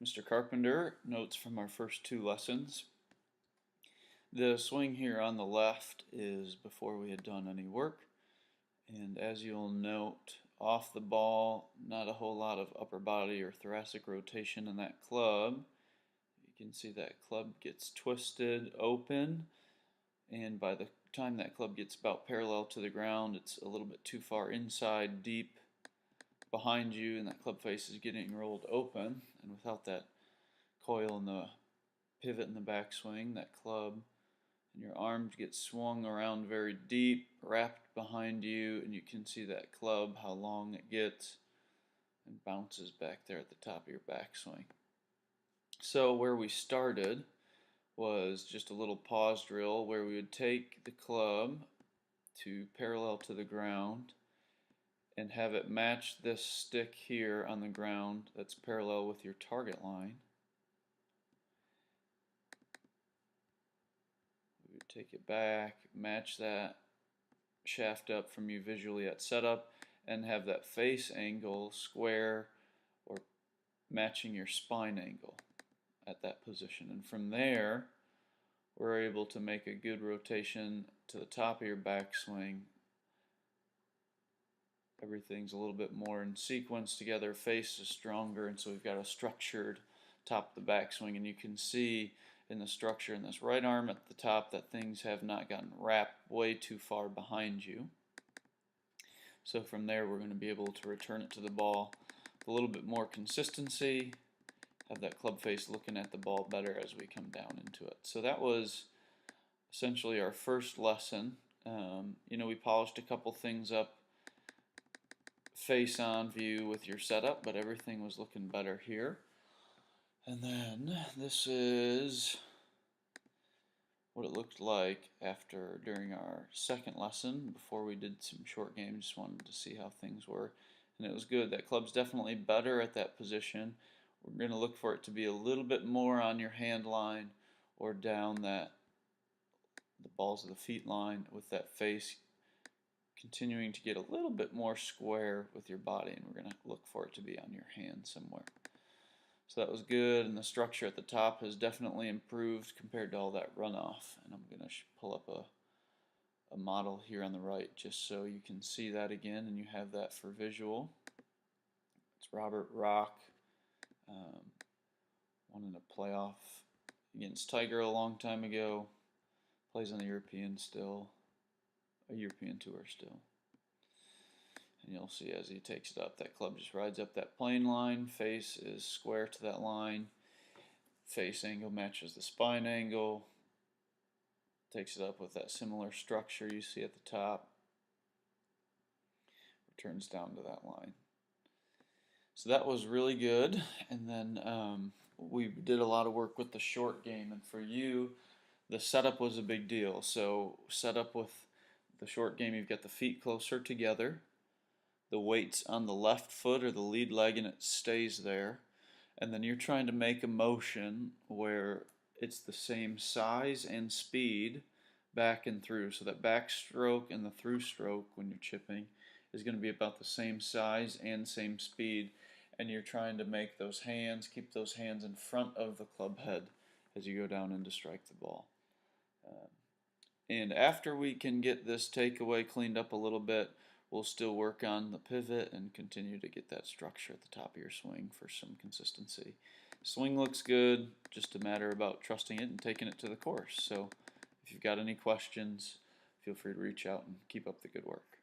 Mr. Carpenter, notes from our first two lessons. The swing here on the left is before we had done any work, and as you'll note, off the ball, not a whole lot of upper body or thoracic rotation in that club. You can see that club gets twisted open, and by the time that club gets about parallel to the ground, it's a little bit too far inside, deep behind you, and that club face is getting rolled open. And without that coil in the pivot in the backswing, that club and your arms get swung around very deep, wrapped behind you, and you can see that club, how long it gets, and bounces back there at the top of your backswing. So where we started was just a little pause drill where we would take the club to parallel to the ground and have it match this stick here on the ground that's parallel with your target line. We would take it back, match that shaft up from you visually at setup, and have that face angle square or matching your spine angle at that position. And from there, we're able to make a good rotation to the top of your backswing. Everything's a little bit more in sequence together, face is stronger, and so we've got a structured top of the backswing, and you can see in the structure in this right arm at the top that things have not gotten wrapped way too far behind you. So from there we're going to be able to return it to the ball with a little bit more consistency, have that club face looking at the ball better as we come down into it. So that was essentially our first lesson. We polished a couple things up face on view with your setup, but everything was looking better here. And then this is what it looked like during our second lesson before we did some short games. Just wanted to see how things were, and it was good. That club's definitely better at that position. We're going to look for it to be a little bit more on your hand line or down the balls of the feet line, with that face continuing to get a little bit more square with your body, and we're going to look for it to be on your hand somewhere. So that was good, and the structure at the top has definitely improved compared to all that runoff. And I'm going to pull up a model here on the right just so you can see that again and you have that for visual. It's Robert Rock, won in a playoff against Tiger a long time ago, plays on the European Tour still. And you'll see as he takes it up, that club just rides up that plane line, face is square to that line, face angle matches the spine angle, takes it up with that similar structure you see at the top, returns down to that line. So that was really good. And then we did a lot of work with the short game, and for you, the setup was a big deal. So set up with the short game, you've got the feet closer together, the weight's on the left foot or the lead leg and it stays there, and then you're trying to make a motion where it's the same size and speed back and through. So that backstroke and the through stroke when you're chipping is going to be about the same size and same speed, and you're trying to make those hands, keep those hands in front of the club head as you go down and to strike the ball. And after we can get this takeaway cleaned up a little bit, we'll still work on the pivot and continue to get that structure at the top of your swing for some consistency. Swing looks good, just a matter about trusting it and taking it to the course. So if you've got any questions, feel free to reach out and keep up the good work.